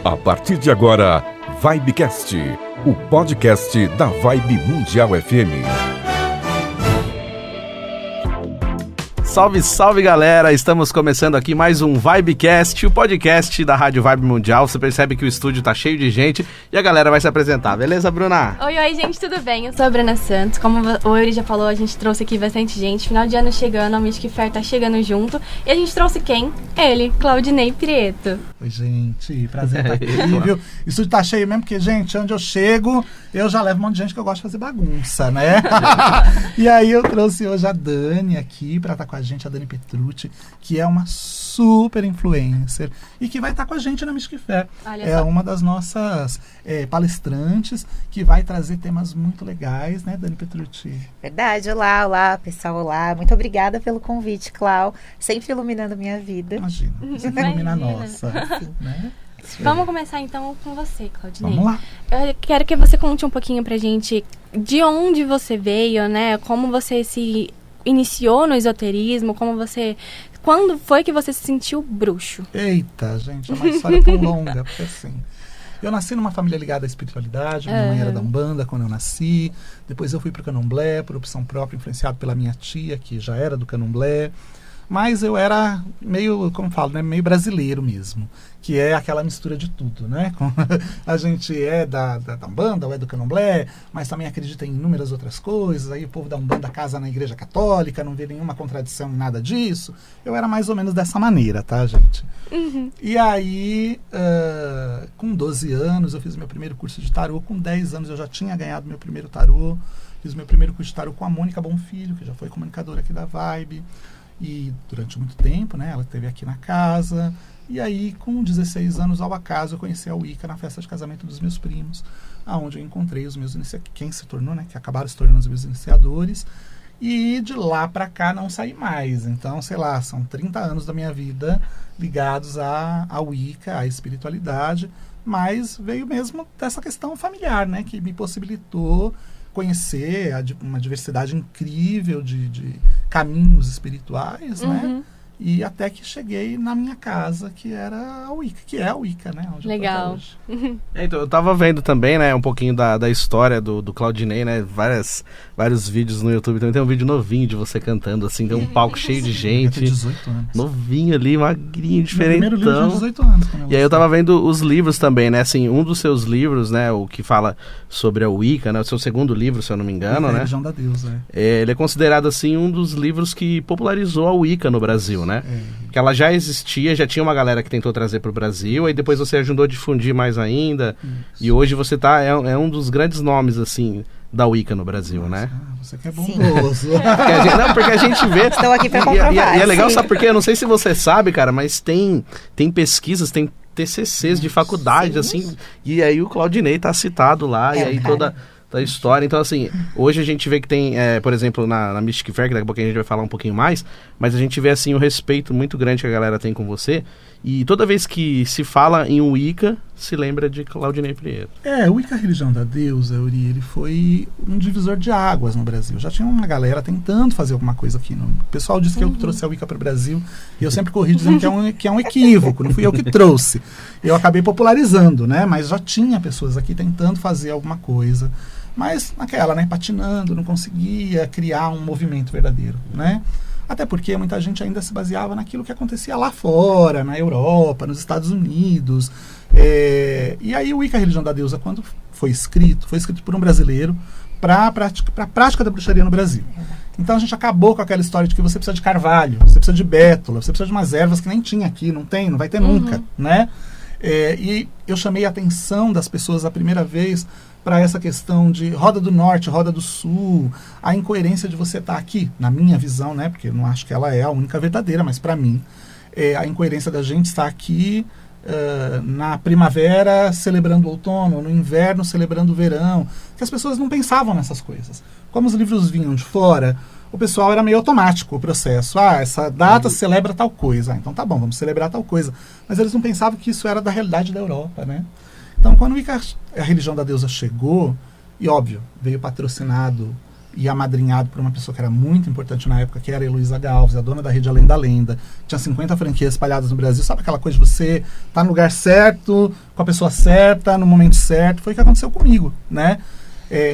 A partir de agora, Vibecast, o podcast da Vibe Mundial FM. Salve, salve galera! Estamos começando aqui mais um Vibecast, o podcast da Rádio Vibe Mundial. Você percebe que o estúdio tá cheio de gente e a galera vai se apresentar, beleza, Bruna? Oi, gente, tudo bem? Eu sou a Bruna Santos. Como o Yuri já falou, a gente trouxe aqui bastante gente. Final de ano chegando, a Mystic Fair tá chegando junto. E a gente trouxe quem? Ele, Claudinei Prieto. Oi, gente, prazer estar aqui, viu? O estúdio tá cheio mesmo, porque, gente, onde eu chego, eu já levo um monte de gente que eu gosto de fazer bagunça, né? E aí eu trouxe hoje a Dani aqui pra estar com a gente, a Dani Petrucci, que é uma super influencer e que vai estar com a gente na Mystic Fair. É uma das nossas palestrantes que vai trazer temas muito legais, né, Dani Petrucci? Verdade, olá, pessoal, olá. Muito obrigada pelo convite, Clau. Sempre iluminando minha vida. Imagina, você ilumina a nossa, né? Vamos começar então com você, Claudinei. Vamos lá. Eu quero que você conte um pouquinho pra gente de onde você veio, né? Como você se iniciou no esoterismo, quando foi que você se sentiu bruxo? Eita, gente, é uma história tão longa, porque assim, eu nasci numa família ligada à espiritualidade, minha mãe era da Umbanda quando eu nasci, depois eu fui pro Candomblé, por opção própria, influenciado pela minha tia, que já era do Candomblé, mas eu era meio, como falo, né, meio brasileiro mesmo, que é aquela mistura de tudo, né? A gente é da Umbanda ou é do Candomblé, mas também acredita em inúmeras outras coisas, aí o povo da Umbanda casa na Igreja Católica, não vê nenhuma contradição em nada disso. Eu era mais ou menos dessa maneira, tá, gente? Uhum. E aí, com 12 anos, eu fiz meu primeiro curso de tarô, com 10 anos eu já tinha ganhado meu primeiro tarô, fiz meu primeiro curso de tarô com a Mônica Bonfilho, que já foi comunicadora aqui da Vibe, e durante muito tempo, né, ela esteve aqui na casa. E aí, com 16 anos, ao acaso, eu conheci a Wicca na festa de casamento dos meus primos, aonde eu encontrei os meus quem se tornou, né, que acabaram se tornando os meus iniciadores, e de lá pra cá não saí mais. Então, sei lá, são 30 anos da minha vida ligados à Wicca, à espiritualidade, mas veio mesmo dessa questão familiar, né, que me possibilitou conhecer uma diversidade incrível de caminhos espirituais, né? E até que cheguei na minha casa, que era a Wicca, que é a Wicca, né? Onde legal. Então, eu tava vendo também, né, um pouquinho da história do Claudinei, né? Vários vídeos no YouTube. Também tem um vídeo novinho de você cantando, assim, tem um palco cheio de gente. 18 anos. Novinho ali, magrinho, diferentão. Meu primeiro livro tinha 18 anos. E aí eu tava vendo os livros também, né? Assim, um dos seus livros, né? O que fala sobre a Wicca, né? O seu segundo livro, se eu não me engano, né? Religião da Deusa, ele é considerado, assim, um dos livros que popularizou a Wicca no Brasil, né? Que ela já existia, já tinha uma galera que tentou trazer para o Brasil, aí depois você ajudou a difundir mais ainda. Isso. E hoje você é um dos grandes nomes, assim, da Wicca no Brasil, né? Você que é bondoso. Porque a gente vê... Estou aqui para comprovar. E é legal, sabe por quê? Eu não sei se você sabe, cara, mas tem pesquisas, tem TCCs de faculdade, assim, e aí o Claudinei tá citado lá, e aí toda a história. Então, assim, hoje a gente vê que tem, por exemplo, na Mystic Fair, que daqui a pouco a gente vai falar um pouquinho mais, mas a gente vê, assim, o respeito muito grande que a galera tem com você, e toda vez que se fala em Wicca, se lembra de Claudinei Prieto. O Wicca, a religião da deusa, Uri, ele foi um divisor de águas no Brasil. Já tinha uma galera tentando fazer alguma coisa aqui. O pessoal disse que eu trouxe a Wicca para o Brasil, e eu sempre corri dizendo que é um equívoco, não fui eu que trouxe. Eu acabei popularizando, né? Mas já tinha pessoas aqui tentando fazer alguma coisa, mas naquela, né, patinando, não conseguia criar um movimento verdadeiro, né? Até porque muita gente ainda se baseava naquilo que acontecia lá fora, na Europa, nos Estados Unidos. E aí o Wicca, a religião da deusa, quando foi escrito por um brasileiro para a prática da bruxaria no Brasil. Então a gente acabou com aquela história de que você precisa de carvalho, você precisa de bétula, você precisa de umas ervas que nem tinha aqui, não vai ter nunca, né? E eu chamei a atenção das pessoas a primeira vez para essa questão de roda do norte, roda do sul, a incoerência de você estar aqui, na minha visão, né? Porque eu não acho que ela é a única verdadeira, mas para mim, a incoerência da gente estar aqui na primavera celebrando o outono, no inverno celebrando o verão, que as pessoas não pensavam nessas coisas. Como os livros vinham de fora, o pessoal era meio automático o processo. Essa data celebra tal coisa. Então tá bom, vamos celebrar tal coisa. Mas eles não pensavam que isso era da realidade da Europa, né? Então, quando a religião da deusa chegou, e óbvio, veio patrocinado e amadrinhado por uma pessoa que era muito importante na época, que era a Heloísa Galves, a dona da rede Além da Lenda. Tinha 50 franquias espalhadas no Brasil. Sabe aquela coisa de você estar no lugar certo, com a pessoa certa, no momento certo? Foi o que aconteceu comigo, né?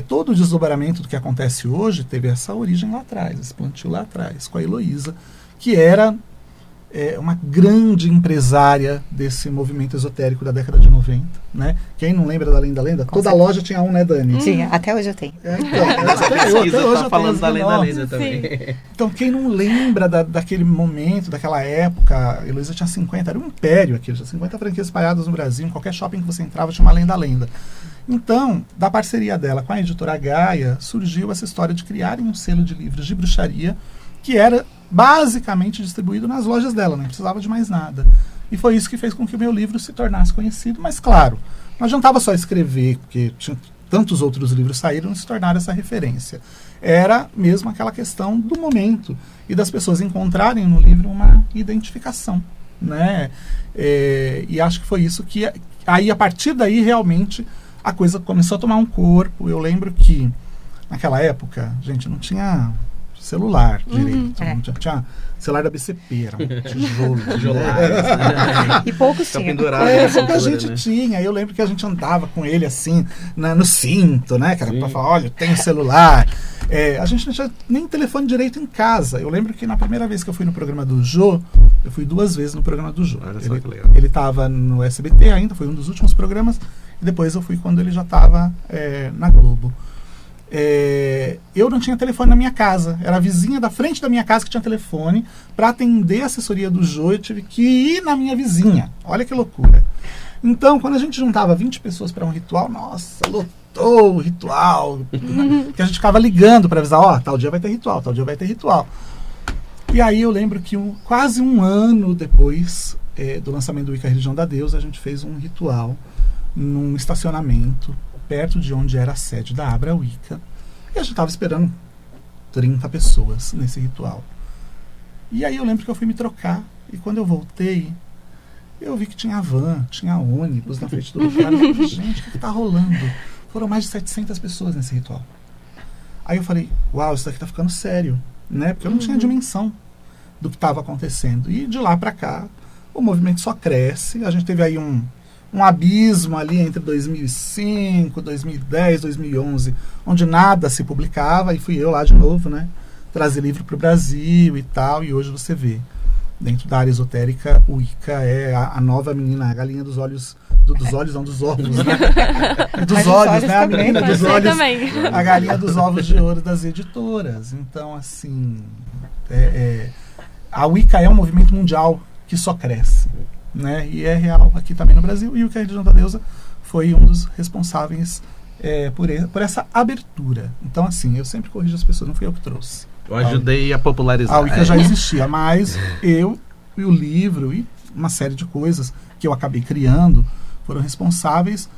Todo o desdobramento do que acontece hoje teve essa origem lá atrás, esse plantio lá atrás, com a Heloísa, que era uma grande empresária desse movimento esotérico da década de 90, né? Quem não lembra da Além da Lenda? Toda loja tinha um, né, Dani? Tinha, até hoje eu tenho. Até hoje eu falando da Além da Lenda também. Então, quem não lembra daquele momento, daquela época, a Heloísa tinha 50, era um império aqui, tinha 50 franquias espalhadas no Brasil, em qualquer shopping que você entrava tinha uma Além da Lenda. Então, da parceria dela com a editora Gaia, surgiu essa história de criarem um selo de livros de bruxaria que era basicamente distribuído nas lojas dela, não precisava de mais nada. E foi isso que fez com que o meu livro se tornasse conhecido, mas claro, não adiantava só escrever, porque tantos outros livros saíram e se tornaram essa referência. Era mesmo aquela questão do momento e das pessoas encontrarem no livro uma identificação, né? E acho que foi isso que... Aí, a partir daí, realmente, a coisa começou a tomar um corpo. Eu lembro que, naquela época, gente, não tinha celular direito. Não tinha celular da BCP, era um tijolo. E poucos tinham. Pouca gente tinha. Eu lembro que a gente andava com ele assim, no cinto, né? Que era pra falar, olha, eu tenho celular. A gente não tinha nem telefone direito em casa. Eu lembro que na primeira vez que eu fui no programa do Jô, eu fui 2 vezes no programa do Jô. Ele estava no SBT ainda, foi um dos últimos programas. E depois eu fui quando ele já estava na Globo. Eu não tinha telefone na minha casa. Era a vizinha da frente da minha casa que tinha telefone. Para atender a assessoria do Jô, eu tive que ir na minha vizinha. Olha que loucura. Então, quando a gente juntava 20 pessoas para um ritual, nossa, lotou o ritual. Que a gente ficava ligando para avisar, tal dia vai ter ritual, tal dia vai ter ritual. E aí eu lembro que quase um ano depois do lançamento do Wicca Religião da Deusa, a gente fez um ritual num estacionamento perto de onde era a sede da Abra Wicca. E a gente estava esperando 30 pessoas nesse ritual. E aí eu lembro que eu fui me trocar. E quando eu voltei, eu vi que tinha van, tinha ônibus na frente do lugar. Eu falei, gente, o que está rolando? Foram mais de 700 pessoas nesse ritual. Aí eu falei, uau, isso daqui está ficando sério, né? Porque eu não tinha dimensão do que estava acontecendo. E de lá para cá, o movimento só cresce. A gente teve aí um abismo ali entre 2005, 2010, 2011, onde nada se publicava, e fui eu lá de novo, né, trazer livro para o Brasil e tal, e hoje você vê, dentro da área esotérica, o Wicca é a nova menina, a galinha dos olhos, dos olhos não, dos ovos, né, dos olhos, né, a menina dos olhos, a galinha dos ovos de ouro das editoras. Então, assim, a Wicca é um movimento mundial que só cresce, né? E é real aqui também no Brasil, e o Wicca Religião da Deusa foi um dos responsáveis por essa abertura. Então, assim, eu sempre corrijo as pessoas, não fui eu que trouxe. Eu ajudei a popularizar. A Wicca já existia, mas eu e o livro e uma série de coisas que eu acabei criando foram responsáveis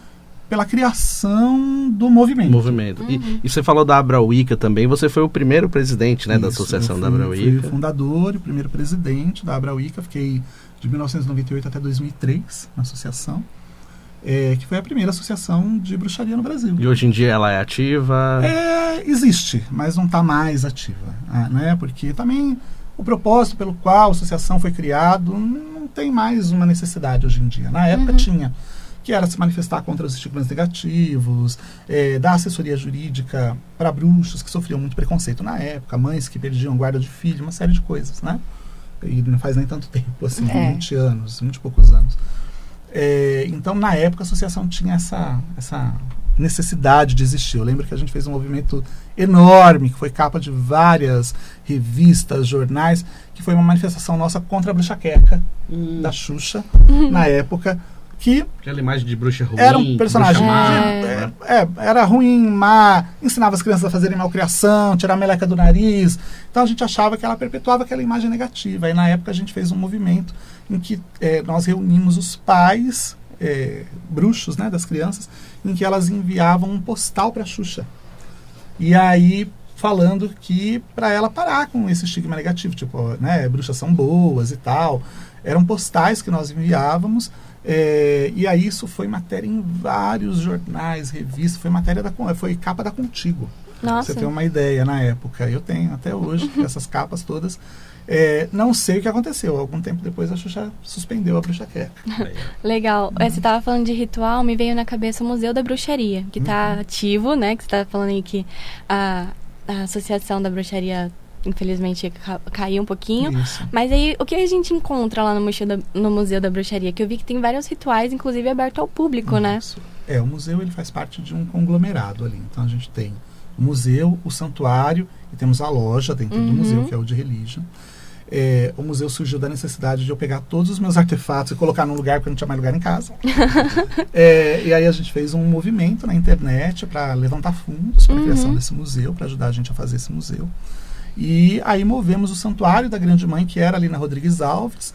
pela criação do movimento. E você falou da Abra Wicca também, você foi o primeiro presidente, né, da associação da Abra Wicca. Eu fui o fundador e o primeiro presidente da Abra Wicca, fiquei de 1998 até 2003 na associação, que foi a primeira associação de bruxaria no Brasil. E hoje em dia ela é ativa? Existe, mas não está mais ativa, né? Porque também o propósito pelo qual a associação foi criado não tem mais uma necessidade hoje em dia. Na época tinha, que era se manifestar contra os estigmas negativos, dar assessoria jurídica para bruxos que sofriam muito preconceito na época, mães que perdiam guarda de filho, uma série de coisas, né? E não faz nem tanto tempo, assim, 20 anos, 20 e poucos anos. Então, na época, a associação tinha essa necessidade de existir. Eu lembro que a gente fez um movimento enorme, que foi capa de várias revistas, jornais, que foi uma manifestação nossa contra a bruxa queca da Xuxa, na época, que aquela imagem de bruxa ruim, era um personagem era ruim, má, ensinava as crianças a fazerem malcriação, tirar a meleca do nariz. Então a gente achava que ela perpetuava aquela imagem negativa. E na época a gente fez um movimento em que nós reunimos os pais bruxos, né, das crianças, em que elas enviavam um postal para a Xuxa. E aí falando que para ela parar com esse estigma negativo, tipo, né, bruxas são boas e tal. Eram postais que nós enviávamos. E aí isso foi matéria em vários jornais, revistas, foi capa da Contigo. Nossa. Você tem uma ideia na época. Eu tenho até hoje essas capas todas. Não sei o que aconteceu. Algum tempo depois a Xuxa suspendeu a Bruxaqueca. Legal. Você estava falando de ritual, me veio na cabeça o Museu da Bruxaria, que está ativo, né? Que você estava falando aí que a Associação da Bruxaria, infelizmente, caiu um pouquinho. Isso. Mas aí, o que a gente encontra lá no Museu da Bruxaria? Que eu vi que tem vários rituais, inclusive aberto ao público, né? Isso. O museu ele faz parte de um conglomerado ali. Então a gente tem o museu, o santuário e temos a loja dentro do museu, que é o de Religion. O museu surgiu da necessidade de eu pegar todos os meus artefatos e colocar num lugar porque não tinha mais lugar em casa. E aí a gente fez um movimento na internet para levantar fundos para a criação desse museu, para ajudar a gente a fazer esse museu. E aí movemos o santuário da Grande Mãe, que era ali na Rodrigues Alves,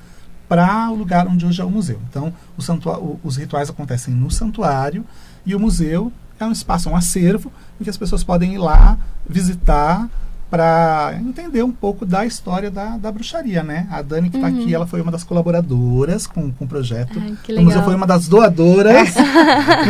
para o lugar onde hoje é o museu. Então, os rituais acontecem no santuário e o museu é um espaço, um acervo, em que as pessoas podem ir lá visitar para entender um pouco da história da bruxaria, né? A Dani, que está aqui, ela foi uma das colaboradoras com o projeto. Ai, que o museu legal. foi uma das doadoras.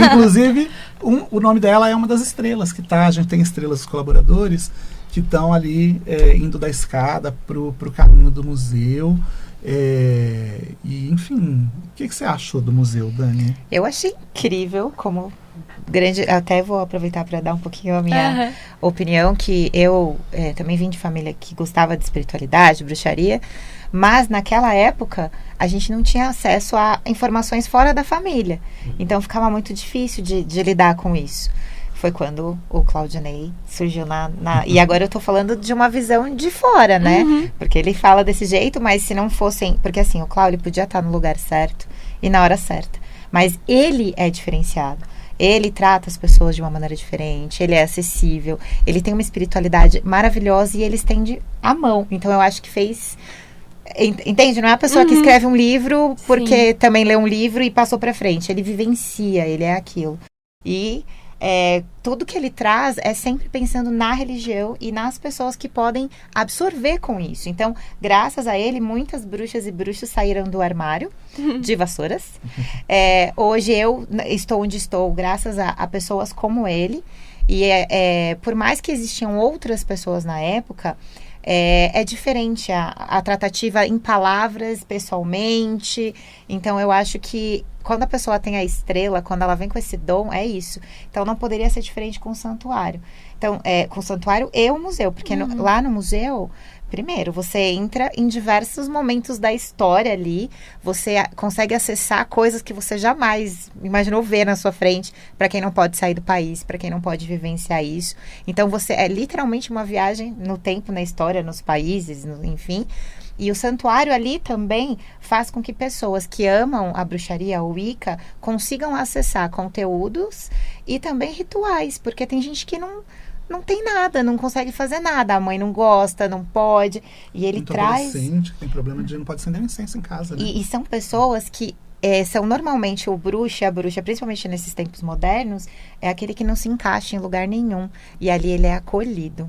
Inclusive, o nome dela é uma das estrelas que tá. A gente tem estrelas dos colaboradores que estão ali indo da escada pro caminho do museu. E, enfim, o que você achou do museu, Dani? Eu achei incrível como grande. Até vou aproveitar para dar um pouquinho a minha opinião, que eu também vim de família que gostava de espiritualidade, bruxaria, mas naquela época a gente não tinha acesso a informações fora da família. Então ficava muito difícil de lidar com isso. Foi quando o Claudinei surgiu E agora eu tô falando de uma visão de fora, né? Porque ele fala desse jeito, mas se não fossem... Porque assim, o Cláudio podia estar no lugar certo e na hora certa. Mas ele é diferenciado. Ele trata as pessoas de uma maneira diferente, ele é acessível, ele tem uma espiritualidade maravilhosa e ele estende a mão. Então eu acho que fez... Entende? Não é a pessoa que escreve um livro porque também lê um livro e passou pra frente. Ele vivencia, ele é aquilo. E... tudo que ele traz é sempre pensando na religião e nas pessoas que podem absorver com isso. Então, graças a ele, muitas bruxas e bruxos saíram do armário de vassouras. Hoje eu estou onde estou graças a pessoas como ele. E por mais que existiam outras pessoas na época, é diferente a tratativa em palavras, pessoalmente. Então, eu acho que quando a pessoa tem a estrela, quando ela vem com esse dom, é isso. Então, não poderia ser diferente com o santuário. Então, com o santuário e o museu. Porque lá no museu, primeiro, você entra em diversos momentos da história ali. Você consegue acessar coisas que você jamais imaginou ver na sua frente. Para quem não pode sair do país, para quem não pode vivenciar isso. Então, é literalmente uma viagem no tempo, na história, nos países, enfim. E o santuário ali também faz com que pessoas que amam a bruxaria, a Wicca, consigam acessar conteúdos e também rituais, porque tem gente que não tem nada, não consegue fazer nada, a mãe não gosta, não pode, e ele muito traz... adolescente que tem problema de não pode acender um incenso em casa, né? E são pessoas que são normalmente o bruxo e a bruxa, principalmente nesses tempos modernos, é aquele que não se encaixa em lugar nenhum, e ali ele é acolhido.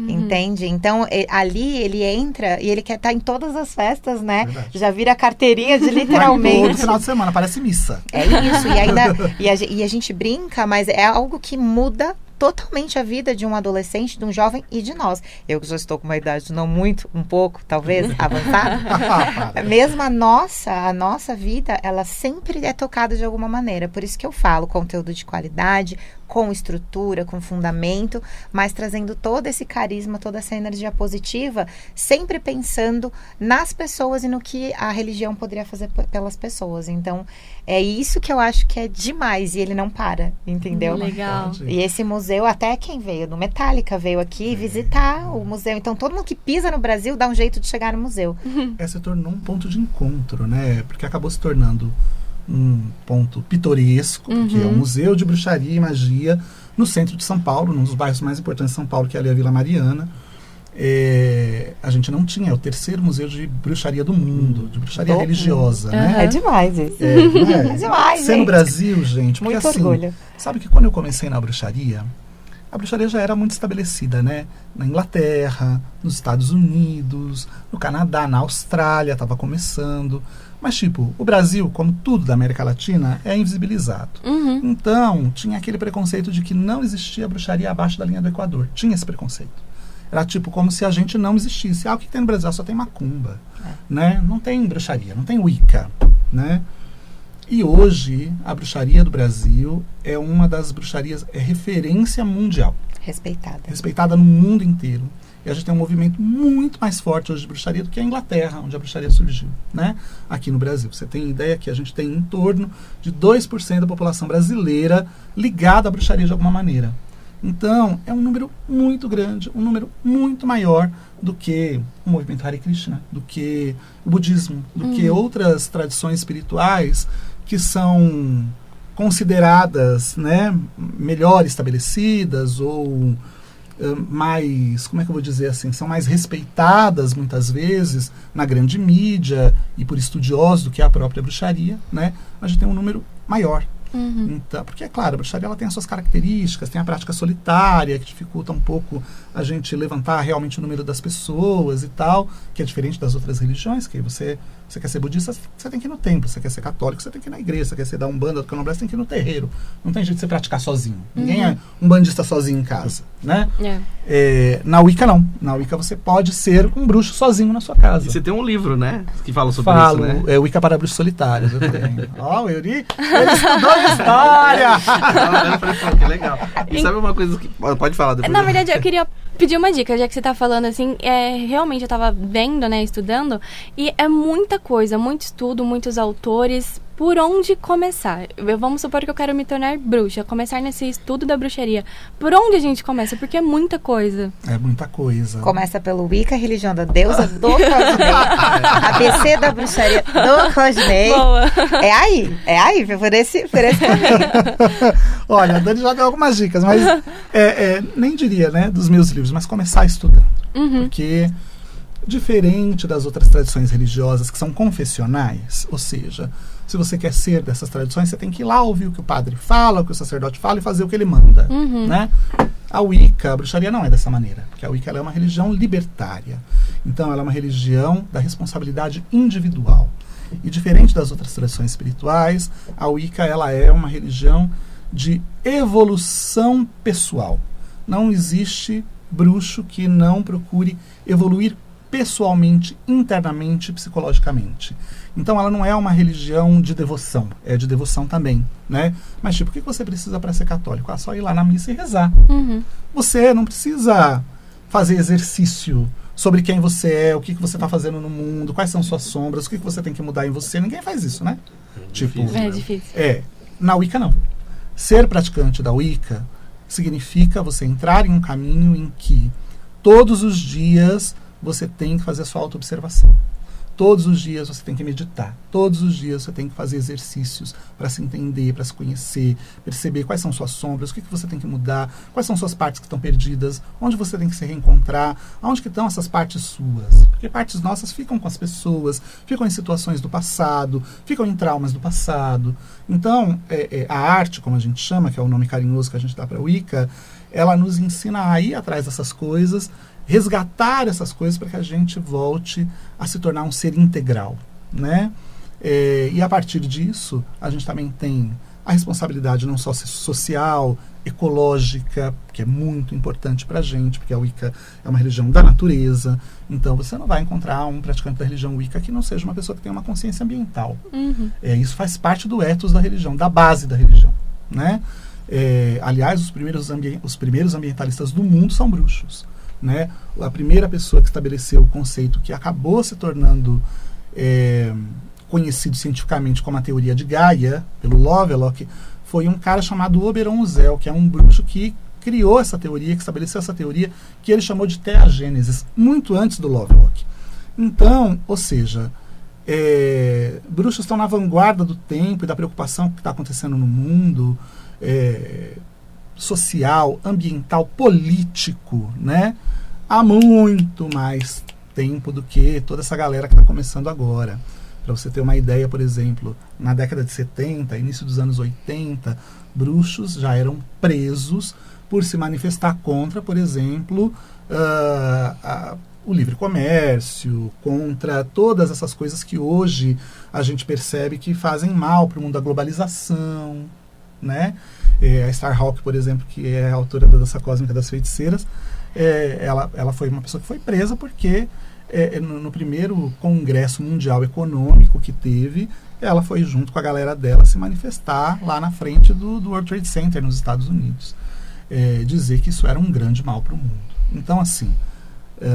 Entende? Então, ali ele entra e ele quer estar em todas as festas, né? Verdade. Já vira carteirinha de literalmente. Todo final de semana, parece missa. É isso. E a gente brinca, mas é algo que muda totalmente a vida de um adolescente, de um jovem e de nós. Eu que já estou com uma idade não muito, um pouco, talvez, avançada. Mesmo a nossa vida, ela sempre é tocada de alguma maneira. Por isso que eu falo conteúdo de qualidade, com estrutura, com fundamento, mas trazendo todo esse carisma, toda essa energia positiva, sempre pensando nas pessoas e no que a religião poderia fazer pelas pessoas. Então, é isso que eu acho que é demais e ele não para, entendeu? Legal. E esse museu, até quem veio do Metallica veio aqui visitar o museu. Então, todo mundo que pisa no Brasil dá um jeito de chegar no museu. Se tornou um ponto de encontro, né? Porque acabou se tornando um ponto pitoresco, porque é um museu de bruxaria e magia no centro de São Paulo, num dos bairros mais importantes de São Paulo, que é ali a Vila Mariana. A gente não tinha, é o terceiro museu de bruxaria do mundo, de bruxaria religiosa, né? É demais isso. É demais, ser no gente. Brasil, gente, porque Muito assim, orgulho. sabe que quando eu comecei na bruxaria, a bruxaria já era muito estabelecida, né? Na Inglaterra, nos Estados Unidos, no Canadá, na Austrália, estava começando. Mas, tipo, o Brasil, como tudo da América Latina, é invisibilizado. Então, tinha aquele preconceito de que não existia bruxaria abaixo da linha do Equador. Tinha esse preconceito. Era tipo como se a gente não existisse. O que tem no Brasil? Só tem macumba, né? Não tem bruxaria, não tem Wicca, né? E hoje, a bruxaria do Brasil é uma das bruxarias, é referência mundial. Respeitada no mundo inteiro. E a gente tem um movimento muito mais forte hoje de bruxaria do que a Inglaterra, onde a bruxaria surgiu, né? Aqui no Brasil. Você tem ideia que a gente tem em torno de 2% da população brasileira ligada à bruxaria de alguma maneira. Então, é um número muito grande, um número muito maior do que o movimento Hare Krishna, do que o budismo, do que outras tradições espirituais que são consideradas, né, melhor estabelecidas ou mais, como é que eu vou dizer assim, são mais respeitadas muitas vezes na grande mídia e por estudiosos do que a própria bruxaria, né? A gente tem um número maior. Então, porque, é claro, a bruxaria ela tem as suas características, tem a prática solitária, que dificulta um pouco a gente levantar realmente o número das pessoas e tal, que é diferente das outras religiões, que você quer ser budista, você tem que ir no templo, você quer ser católico, você tem que ir na igreja, você quer ser da Umbanda, do Candomblé, você tem que ir no terreiro. Não tem jeito de você praticar sozinho. Ninguém é um bandista sozinho em casa, né? Na Wicca, não. Na Wicca você pode ser um bruxo sozinho na sua casa. E você tem um livro, né? Que fala sobre isso, né? É Wicca para bruxos solitários, eu tenho. Ó, o Euri, ele estudou história! Eu falei, pô, que legal. E sabe uma coisa que... Pode falar depois. Na verdade, eu queria pedir uma dica, já que você tá falando assim, realmente eu tava vendo, né, estudando, e é muita coisa, muito estudo, muitos autores. Por onde começar? Vamos supor que eu quero me tornar bruxa, começar nesse estudo da bruxaria. Por onde a gente começa? Porque é muita coisa. É muita coisa. Começa pelo Wicca, religião da deusa do Rodney. ABC da bruxaria do Rodney. Boa. É aí, por esse caminho. Olha, a Dani já deu algumas dicas, mas nem diria, né, dos meus livros, mas começar estudando. Porque, diferente das outras tradições religiosas que são confessionais, ou seja, se você quer ser dessas tradições, você tem que ir lá ouvir o que o padre fala, o que o sacerdote fala e fazer o que ele manda, né? A Wicca, a bruxaria não é dessa maneira, porque a Wicca ela é uma religião libertária. Então, ela é uma religião da responsabilidade individual. E diferente das outras tradições espirituais, a Wicca ela é uma religião de evolução pessoal. Não existe bruxo que não procure evoluir pessoalmente, internamente, psicologicamente. Então ela não é uma religião de devoção, é de devoção também, né? Mas tipo, o que você precisa para ser católico? Só ir lá na missa e rezar. Você não precisa fazer exercício sobre quem você é, o que você está fazendo no mundo, quais são suas sombras, o que você tem que mudar em você. Ninguém faz isso, né? É difícil. Na Wicca não. Ser praticante da Wicca significa você entrar em um caminho em que todos os dias você tem que fazer a sua auto-observação. Todos os dias você tem que meditar. Todos os dias você tem que fazer exercícios para se entender, para se conhecer, perceber quais são suas sombras, o que você tem que mudar, quais são suas partes que estão perdidas, onde você tem que se reencontrar, onde que estão essas partes suas. Porque partes nossas ficam com as pessoas, ficam em situações do passado, ficam em traumas do passado. Então, a arte, como a gente chama, que é o nome carinhoso que a gente dá para a Wicca, ela nos ensina a ir atrás dessas coisas, resgatar essas coisas para que a gente volte a se tornar um ser integral, né? E a partir disso, a gente também tem a responsabilidade não só social, ecológica, que é muito importante para a gente, porque a Wicca é uma religião da natureza. Então, você não vai encontrar um praticante da religião Wicca que não seja uma pessoa que tenha uma consciência ambiental. Isso faz parte do ethos da religião, da base da religião, né? Aliás, os primeiros ambientalistas do mundo são bruxos, né? A primeira pessoa que estabeleceu o conceito que acabou se tornando conhecido cientificamente como a teoria de Gaia, pelo Lovelock, foi um cara chamado Oberon Uzel, que é um bruxo que criou essa teoria, que estabeleceu essa teoria, que ele chamou de teagênesis, muito antes do Lovelock. Então, ou seja, bruxos estão na vanguarda do tempo e da preocupação que está acontecendo no mundo, social, ambiental, político, né? Há muito mais tempo do que toda essa galera que está começando agora. Para você ter uma ideia, por exemplo, na década de 70, início dos anos 80, bruxos já eram presos por se manifestar contra, por exemplo, o livre comércio, contra todas essas coisas que hoje a gente percebe que fazem mal para o mundo da globalização, né? A Starhawk, por exemplo, que é a autora da Dança Cósmica das Feiticeiras, ela foi uma pessoa que foi presa porque no primeiro Congresso Mundial Econômico que teve, ela foi junto com a galera dela se manifestar lá na frente do World Trade Center nos Estados Unidos, dizer que isso era um grande mal para o mundo. Então, assim,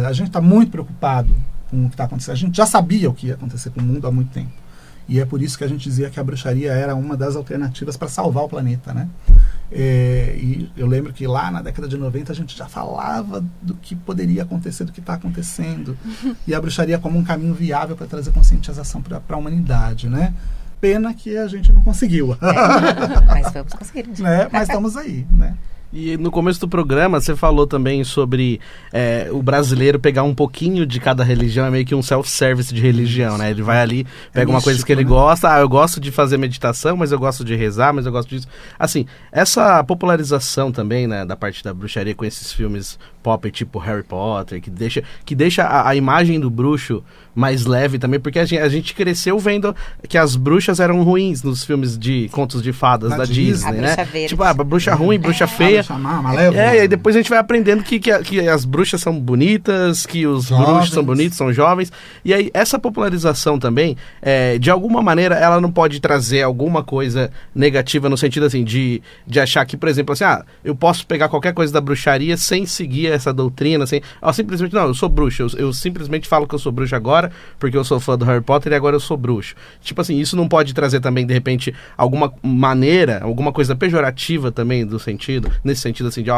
a gente está muito preocupado com o que está acontecendo. A gente já sabia o que ia acontecer com o mundo há muito tempo. E é por isso que a gente dizia que a bruxaria era uma das alternativas para salvar o planeta, né? E eu lembro que lá na década de 90 a gente já falava do que poderia acontecer, do que está acontecendo. E a bruxaria como um caminho viável para trazer conscientização para a humanidade, né? Pena que a gente não conseguiu. Mas vamos conseguir. Né? Mas estamos aí, né? E no começo do programa você falou também sobre o brasileiro pegar um pouquinho de cada religião, é meio que um self-service de religião, né? Ele vai ali, pega uma coisa que ele gosta, eu gosto de fazer meditação, mas eu gosto de rezar, mas eu gosto disso. Assim, essa popularização também, né, da parte da bruxaria com esses filmes pop tipo Harry Potter, que deixa a imagem do bruxo mais leve também, porque a gente cresceu vendo que as bruxas eram ruins nos filmes de contos de fadas da Disney, né? Tipo, a bruxa ruim, bruxa feia. E aí depois a gente vai aprendendo que as bruxas são bonitas, que os bruxos são bonitos, são jovens. E aí essa popularização também, de alguma maneira, ela não pode trazer alguma coisa negativa no sentido assim, de achar que, por exemplo, assim, eu posso pegar qualquer coisa da bruxaria sem seguir essa doutrina, sem, simplesmente, não, eu sou bruxo, eu simplesmente falo que eu sou bruxo agora, porque eu sou fã do Harry Potter e agora eu sou bruxo. Tipo assim, isso não pode trazer também, de repente, alguma maneira, alguma coisa pejorativa também do sentido, nesse sentido assim, de,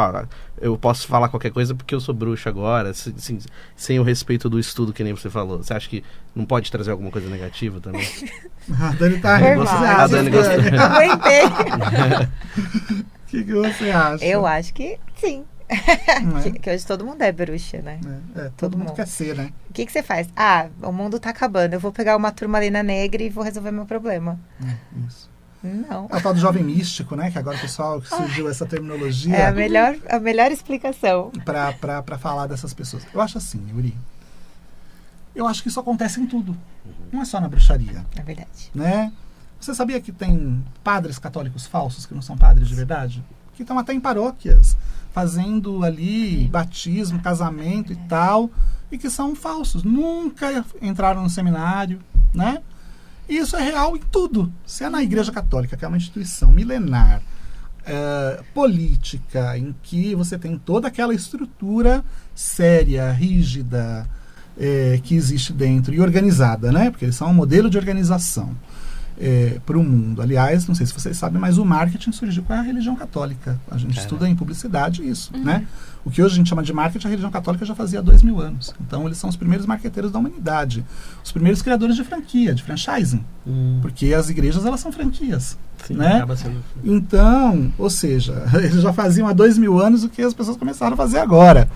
eu posso falar qualquer coisa porque eu sou bruxo agora, assim, sem o respeito do estudo, que nem você falou. Você acha que não pode trazer alguma coisa negativa também? A Dani tá rindo. A Dani gostou. Aguentei. O que você acha? Eu acho que sim. Que hoje todo mundo é bruxa, né? Todo mundo quer ser, né? O que você faz? O mundo tá acabando, eu vou pegar uma turmalina negra e vou resolver meu problema. Isso. Não. É o tal do jovem místico, né? Que agora o pessoal que surgiu essa terminologia. É a melhor explicação. Pra falar dessas pessoas. Eu acho assim, Yuri. Eu acho que isso acontece em tudo. Não é só na bruxaria. É verdade. Né? Você sabia que tem padres católicos falsos que não são padres de verdade? Que estão até em paróquias, fazendo ali batismo, casamento e tal, e que são falsos. Nunca entraram no seminário, né? E isso é real em tudo. Se é na Igreja Católica, que é uma instituição milenar, política, em que você tem toda aquela estrutura séria, rígida, que existe dentro, e organizada, né? Porque eles são um modelo de organização para o mundo. Aliás, não sei se vocês sabem, mas o marketing surgiu com a religião católica. A gente estuda em publicidade isso, né? O que hoje a gente chama de marketing, a religião católica já fazia há 2000 anos. Então, eles são os primeiros marqueteiros da humanidade. Os primeiros criadores de franquia, de franchising. Porque as igrejas, elas são franquias. Sim, né? Acaba sendo... Então, ou seja, eles já faziam há 2000 anos o que as pessoas começaram a fazer agora.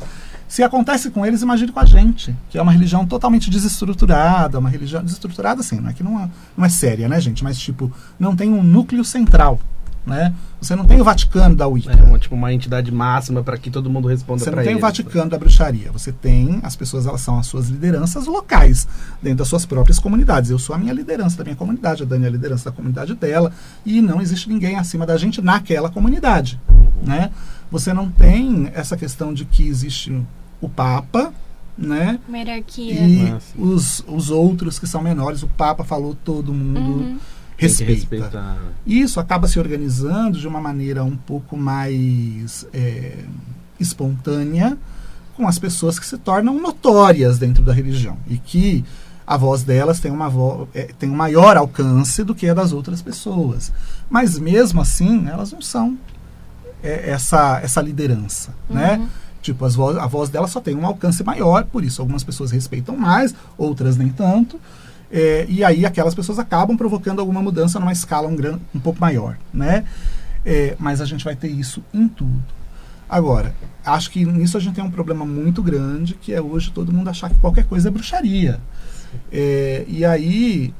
Se acontece com eles, imagine com a gente, que é uma religião totalmente desestruturada, uma religião desestruturada, assim, não é que não é séria, né, gente? Mas, tipo, não tem um núcleo central, né? Você não tem o Vaticano da Wicca. Uma entidade máxima para que todo mundo responda para ele. Você não tem o Vaticano da bruxaria. Você tem, as pessoas, elas são as suas lideranças locais, dentro das suas próprias comunidades. Eu sou a minha liderança da minha comunidade, a Dani é a liderança da comunidade dela, e não existe ninguém acima da gente naquela comunidade, né? Você não tem essa questão de que existe o Papa, né? Uma hierarquia. E os outros que são menores, o Papa falou, todo mundo respeita. Isso acaba se organizando de uma maneira um pouco mais espontânea, com as pessoas que se tornam notórias dentro da religião e que a voz delas tem um maior alcance do que a das outras pessoas. Mas mesmo assim, elas não são essa liderança, né? Tipo, a voz dela só tem um alcance maior, por isso algumas pessoas respeitam mais, outras nem tanto. E aí aquelas pessoas acabam provocando alguma mudança numa escala um pouco maior, né? Mas a gente vai ter isso em tudo. Agora, acho que nisso a gente tem um problema muito grande, que é hoje todo mundo achar que qualquer coisa é bruxaria. E aí,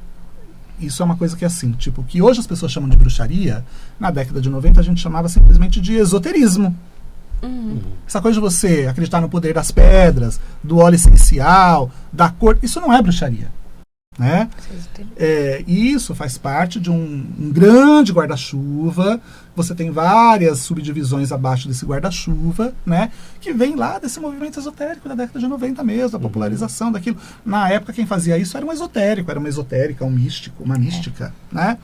isso é uma coisa que é assim, tipo, que hoje as pessoas chamam de bruxaria, na década de 90 a gente chamava simplesmente de esoterismo. Essa coisa de você acreditar no poder das pedras, do óleo essencial, da cor, isso não é bruxaria. Né? E isso faz parte de um grande guarda-chuva. Você tem várias subdivisões abaixo desse guarda-chuva, né? Que vem lá desse movimento esotérico da década de 90 mesmo, a popularização daquilo. Na época quem fazia isso era um esotérico, era uma esotérica, um místico, uma mística, né?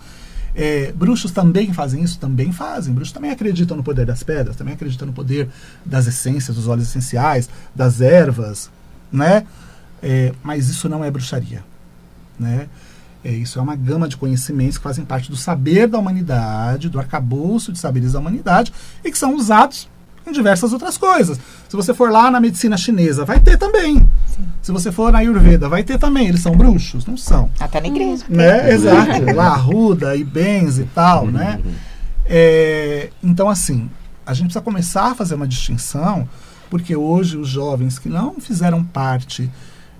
Bruxos também fazem isso? Também fazem. Bruxos também acreditam no poder das pedras, também acreditam no poder das essências, dos óleos essenciais, das ervas, né? Mas isso não é bruxaria. Né? Isso é uma gama de conhecimentos que fazem parte do saber da humanidade, do arcabouço de saberes da humanidade e que são usados em diversas outras coisas. Se você for lá na medicina chinesa, vai ter também. Sim. Se você for na Ayurveda, vai ter também. Eles são bruxos? Não são. Até na igreja. Né? Exato. Lá, Arruda, Ibens e tal, né? Então, assim, a gente precisa começar a fazer uma distinção, porque hoje os jovens que não fizeram parte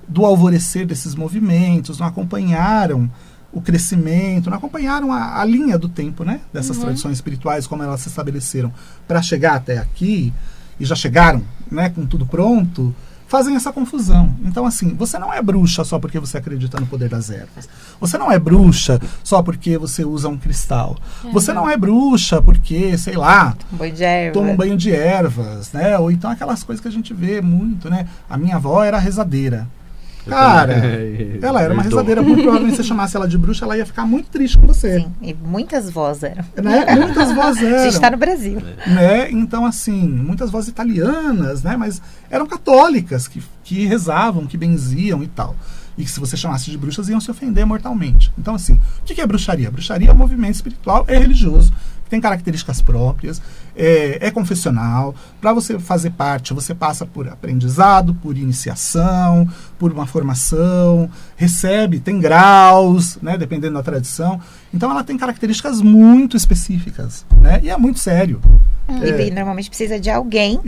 do alvorecer desses movimentos, não acompanharam o crescimento, não acompanharam a linha do tempo, né? Dessas tradições espirituais, como elas se estabeleceram para chegar até aqui, e já chegaram, né, com tudo pronto, fazem essa confusão. Então, assim, você não é bruxa só porque você acredita no poder das ervas. Você não é bruxa só porque você usa um cristal. Você não é bruxa porque, sei lá, toma um banho de ervas, né? Ou então aquelas coisas que a gente vê muito, né? A minha avó era rezadeira. Cara, ela era uma rezadeira. Muito provavelmente se você chamasse ela de bruxa, ela ia ficar muito triste com você. Sim, e muitas vozes eram. Né? Muitas vozes eram. A gente está no Brasil. Né? Então, assim, muitas vozes italianas, né? Mas eram católicas, que rezavam, que benziam e tal. E que se você chamasse de bruxas, iam se ofender mortalmente. Então, assim, o que é bruxaria? Bruxaria é um movimento espiritual, é religioso, tem características próprias, é confessional. Para você fazer parte, você passa por aprendizado, por iniciação, por uma formação, tem graus, né, dependendo da tradição. Então ela tem características muito específicas, né, e é muito sério. E normalmente precisa de alguém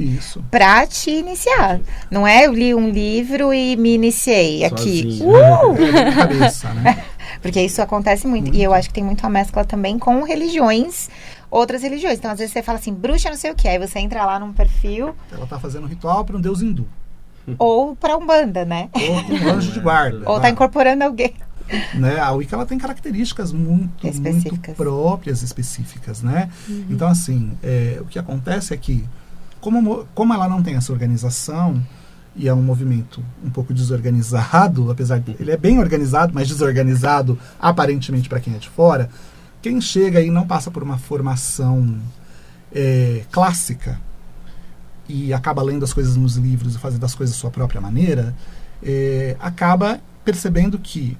para te iniciar. Não é eu li um livro e me iniciei aqui. De cabeça, né? Porque isso acontece muito. E eu acho que tem muito a mescla também com religiões, outras religiões. Então, às vezes você fala assim, bruxa não sei o que. Aí você entra lá num perfil. Ela tá fazendo um ritual para um deus hindu. Ou para Umbanda, né? Ou para um anjo de guarda. Ou tá incorporando alguém. Né? A Wicca ela tem características muito próprias, específicas, né? Então, assim, o que acontece é que, como ela não tem essa organização, e é um movimento um pouco desorganizado, apesar de ele é bem organizado, mas desorganizado aparentemente para quem é de fora, quem chega e não passa por uma formação clássica e acaba lendo as coisas nos livros e fazendo as coisas da sua própria maneira, acaba percebendo que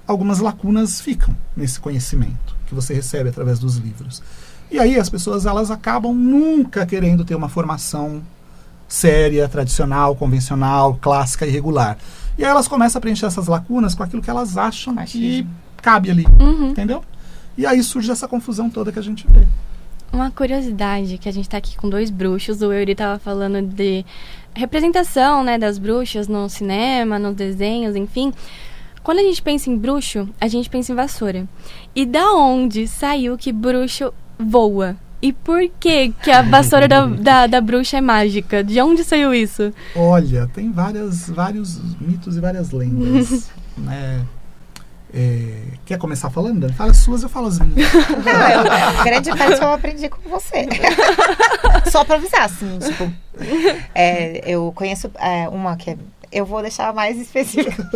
algumas lacunas ficam nesse conhecimento que você recebe através dos livros. E aí as pessoas elas acabam nunca querendo ter uma formação séria, tradicional, convencional, clássica e regular. E aí elas começam a preencher essas lacunas com aquilo que elas acham que cabe ali, entendeu? E aí surge essa confusão toda que a gente vê. Uma curiosidade, que a gente tá aqui com 2 bruxos, o Eury tava falando de representação, né, das bruxas no cinema, nos desenhos, enfim. Quando a gente pensa em bruxo, a gente pensa em vassoura. E da onde saiu que bruxo voa? E por que a vassoura da bruxa é mágica? De onde saiu isso? Olha, tem vários mitos e várias lendas. Né? Quer começar falando? Fala as suas, eu falo as minhas. Não, grande parte eu aprendi com você. Só pra avisar, assim, tipo... eu conheço uma que eu vou deixar mais específica.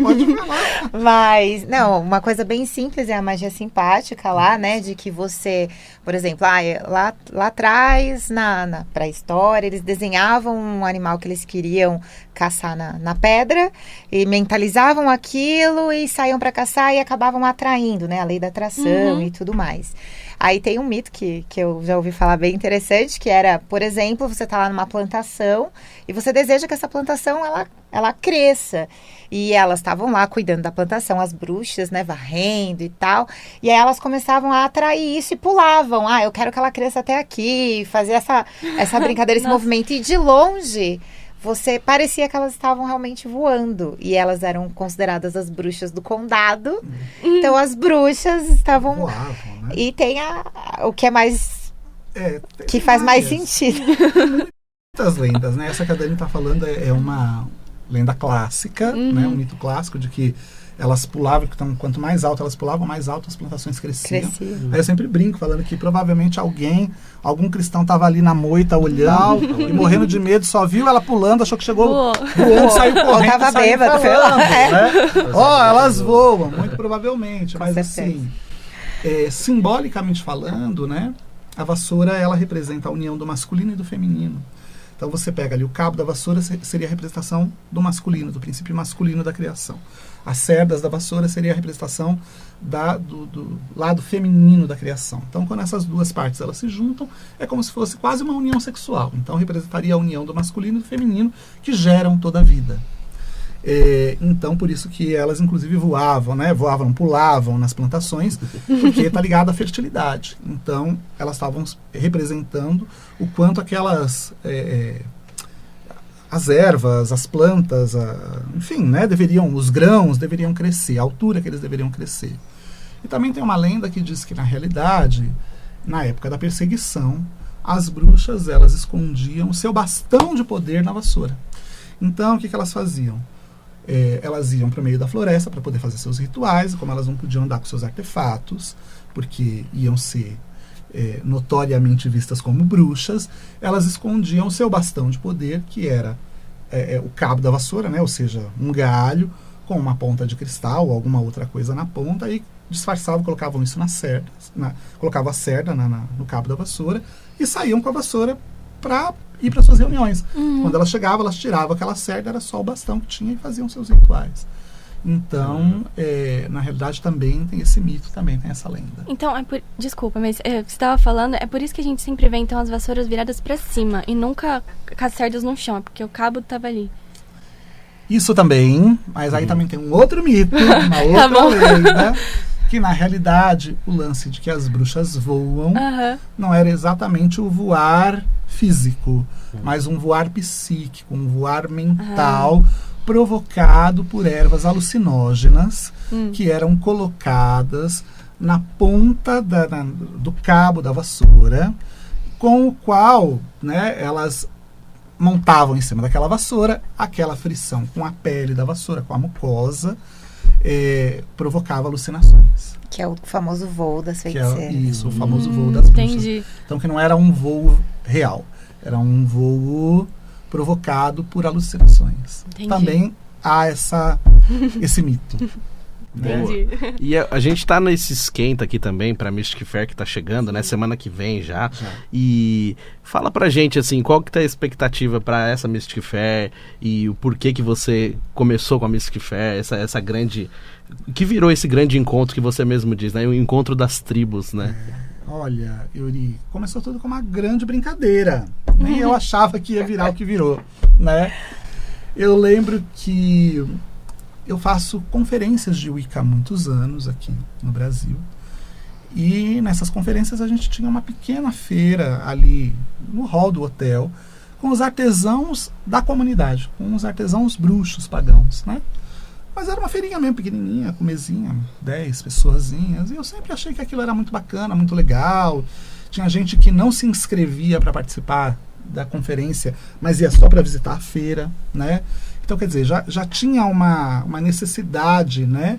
Pode falar. Mas, não, uma coisa bem simples é a magia simpática lá, né? De que você, por exemplo, lá atrás, na pré-história, eles desenhavam um animal que eles queriam caçar na pedra e mentalizavam aquilo e saíam para caçar e acabavam atraindo, né? A lei da atração e tudo mais. Aí tem um mito que eu já ouvi falar bem interessante, que era, por exemplo, você tá lá numa plantação e você deseja que essa plantação, ela cresça. E elas estavam lá cuidando da plantação, as bruxas, né, varrendo e tal. E aí elas começavam a atrair isso e pulavam. Eu quero que ela cresça até aqui, fazer essa brincadeira, esse movimento. E de longe... parecia que elas estavam realmente voando. E elas eram consideradas as bruxas do condado. Então, as bruxas estavam... Voavam, né? E tem o que é mais... que faz mais sentido. Muitas lendas, né? Essa que a Dani está falando é uma lenda clássica, né? Um mito clássico de que elas pulavam, então, quanto mais alto elas pulavam, mais alto as plantações cresciam. Aí eu sempre brinco falando que provavelmente algum cristão estava ali na moita olhando e morrendo de medo, só viu ela pulando, achou que chegou voando, saiu correndo. Ou tava bêbado, falando, né? Elas voam, muito provavelmente. Mas assim, simbolicamente falando, né? A vassoura, ela representa a união do masculino e do feminino. Então você pega ali o cabo da vassoura, seria a representação do masculino, do princípio masculino da criação. As cerdas da vassoura seria a representação do lado feminino da criação. Então, quando essas duas partes elas se juntam, é como se fosse quase uma união sexual. Então, representaria a união do masculino e do feminino que geram toda a vida. Então, por isso que elas, inclusive, voavam, né? Pulavam nas plantações, porque está ligado à fertilidade. Então, elas estavam representando o quanto aquelas... as ervas, as plantas, enfim, né, os grãos deveriam crescer, a altura que eles deveriam crescer. E também tem uma lenda que diz que, na realidade, na época da perseguição, as bruxas, elas escondiam o seu bastão de poder na vassoura. Então, o que elas faziam? Elas iam para o meio da floresta para poder fazer seus rituais, e como elas não podiam andar com seus artefatos, porque iam ser notoriamente vistas como bruxas, elas escondiam o seu bastão de poder, que era o cabo da vassoura, né? Ou seja, um galho com uma ponta de cristal ou alguma outra coisa na ponta, e disfarçavam, colocavam isso nas cerdas, colocavam a cerda no cabo da vassoura e saíam com a vassoura para ir para suas reuniões. Quando elas chegavam, elas tiravam aquela cerda, era só o bastão que tinha, e faziam seus rituais. Então, na realidade, também tem esse mito, também tem essa lenda. Então, desculpa, mas você estava falando, é por isso que a gente sempre vê, então, as vassouras viradas para cima e nunca com as cerdas no chão, é porque o cabo estava ali. Isso também, mas aí também tem um outro mito, uma outra lenda, que na realidade o lance de que as bruxas voam não era exatamente o voar físico, mas um voar psíquico, um voar mental, provocado por ervas alucinógenas que eram colocadas na ponta do cabo da vassoura, com o qual, né, elas montavam em cima daquela vassoura, aquela frição com a pele da vassoura, com a mucosa, provocava alucinações. Que é o famoso voo das feiticeiras. Isso, o famoso voo das bruxas. Entendi. Então, que não era um voo real, era um voo provocado por alucinações. Entendi. Também há esse mito. Entendi. E a gente tá nesse esquenta aqui também pra Mystic Fair, que tá chegando, né? Semana que vem já. E fala pra gente, assim, qual que tá a expectativa pra essa Mystic Fair e o porquê que você começou com a Mystic Fair, essa grande... que virou esse grande encontro que você mesmo diz, né? O encontro das tribos, né? Olha, Yuri, começou tudo com uma grande brincadeira. Nem eu achava que ia virar o que virou, né? Eu lembro que eu faço conferências de Wicca há muitos anos aqui no Brasil. E nessas conferências a gente tinha uma pequena feira ali no hall do hotel com os artesãos da comunidade, com os artesãos bruxos pagãos, né? Mas era uma feirinha mesmo, pequenininha, com mesinha, 10 pessoazinhas. E eu sempre achei que aquilo era muito bacana, muito legal. Tinha gente que não se inscrevia para participar da conferência, mas ia só para visitar a feira, né? Então, quer dizer, já tinha uma necessidade, né,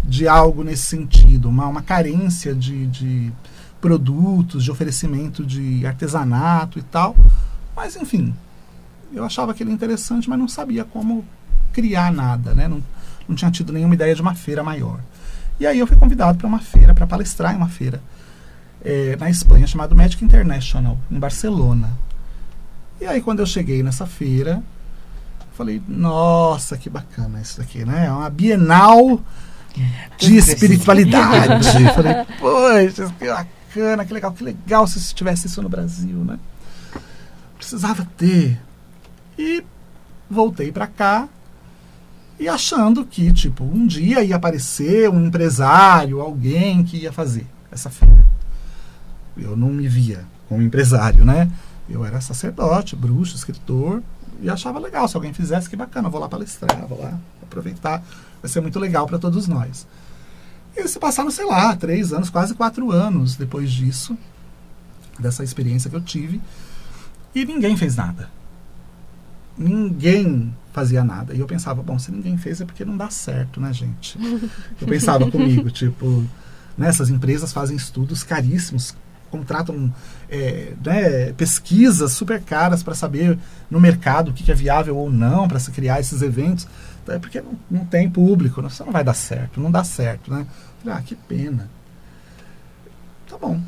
de algo nesse sentido, uma carência de produtos, de oferecimento de artesanato e tal. Mas, enfim, eu achava aquilo interessante, mas não sabia como criar nada, né? Não tinha tido nenhuma ideia de uma feira maior. E aí eu fui convidado para uma feira, para palestrar em uma feira na Espanha, chamada Magic International, em Barcelona. E aí quando eu cheguei nessa feira, falei, nossa, que bacana isso daqui, né? É uma Bienal de espiritualidade. Falei, poxa, que bacana, que legal se tivesse isso no Brasil, né? Precisava ter. E voltei para cá, e achando que, tipo, um dia ia aparecer um empresário, alguém que ia fazer essa feira. Eu não me via como empresário, né? Eu era sacerdote, bruxo, escritor, e achava legal. Se alguém fizesse, que bacana, vou lá palestrar, vou lá aproveitar, vai ser muito legal para todos nós. E se passaram, sei lá, 3 anos, quase 4 anos depois disso, dessa experiência que eu tive, e ninguém fez nada. ninguém fazia nada. E eu pensava, bom, se ninguém fez é porque não dá certo, né, gente? Eu pensava comigo, tipo, né, essas empresas fazem estudos caríssimos, contratam pesquisas super caras para saber no mercado o que é viável ou não para se criar esses eventos. Então, é porque não tem público, isso não vai dar certo, não dá certo, né? Falei, que pena. Tá bom.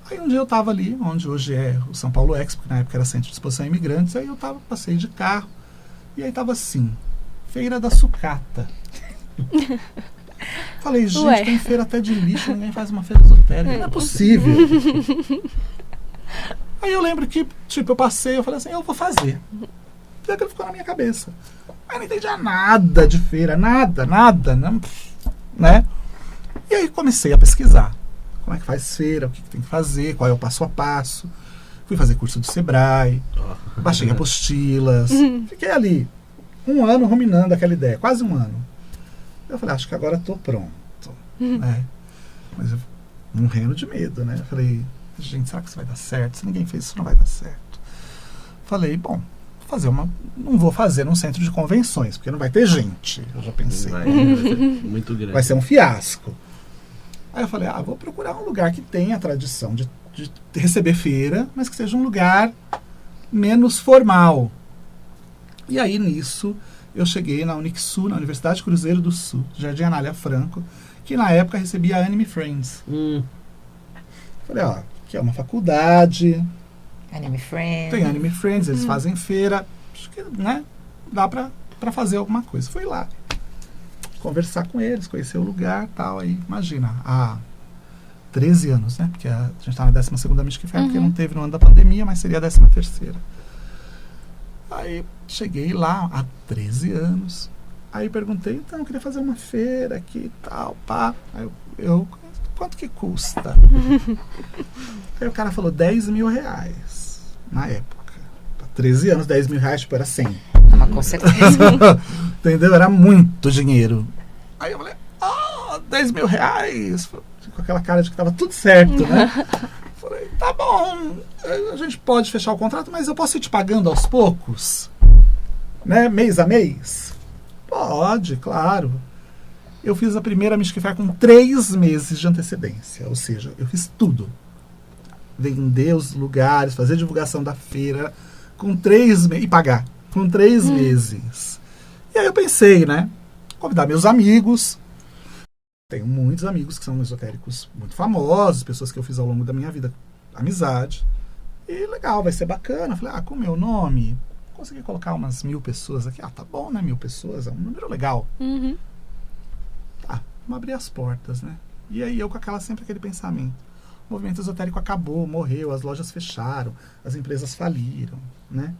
Aí um dia eu tava ali, onde hoje é o São Paulo Expo, que na época era Centro de Exposição Imigrantes, aí eu passei de carro, e aí tava assim, Feira da Sucata. Falei, gente, tem feira até de lixo, ninguém faz uma feira esotérica, não é possível. Aí eu lembro que, tipo, eu passei, eu falei assim, eu vou fazer. E aquilo ficou na minha cabeça. Aí não entendia nada de feira, nada, né? E aí comecei a pesquisar. Como é que faz feira, o que tem que fazer, qual é o passo a passo. Fui fazer curso do Sebrae, baixei apostilas. Fiquei ali 1 ano ruminando aquela ideia, quase 1 ano. Eu falei, acho que agora estou pronto. Né? Mas eu morrendo de medo, né? Eu falei, gente, será que isso vai dar certo? Se ninguém fez isso, não vai dar certo. Falei, bom, não vou fazer num centro de convenções, porque não vai ter gente. Eu já pensei. Vai ser muito grande. Vai ser um fiasco. Aí eu falei, vou procurar um lugar que tenha a tradição de receber feira, mas que seja um lugar menos formal. E aí, nisso, eu cheguei na Unixul, na Universidade Cruzeiro do Sul, Jardim Anália Franco, que na época recebia a Anime Friends. Falei, que é uma faculdade. Anime Friends. Tem Anime Friends, eles fazem feira. Acho que, né, dá pra fazer alguma coisa. Fui lá conversar com eles, conhecer o lugar e tal. Aí, imagina, há 13 anos, né? Porque a gente tá na 12ª Mystic Fair, porque não teve no ano da pandemia, mas seria a 13ª. Aí, cheguei lá há 13 anos. Aí perguntei, então, eu queria fazer uma feira aqui e tal, pá. Aí eu quanto que custa? Aí o cara falou, R$10.000 na época. Há 13 anos, R$10.000, tipo, era 100. Uma consequência. Entendeu? Era muito dinheiro. Aí eu falei, R$10.000. Com aquela cara de que tava tudo certo, né? Falei, tá bom, a gente pode fechar o contrato, mas eu posso ir te pagando aos poucos? Né? Mês a mês? Pode, claro. Eu fiz a primeira Mystic Fair com 3 meses de antecedência. Ou seja, eu fiz tudo. Vender os lugares, fazer divulgação da feira com 3 meses. E pagar com 3 meses. E aí eu pensei, né? Convidar meus amigos. Tenho muitos amigos que são esotéricos muito famosos, pessoas que eu fiz ao longo da minha vida, amizade. E legal, vai ser bacana. Falei, com o meu nome, consegui colocar umas 1.000 pessoas aqui. Tá bom, né? 1.000 pessoas, é um número legal. Vamos abrir as portas, né? E aí eu com sempre aquele pensamento. O movimento esotérico acabou, morreu, as lojas fecharam, as empresas faliram, né?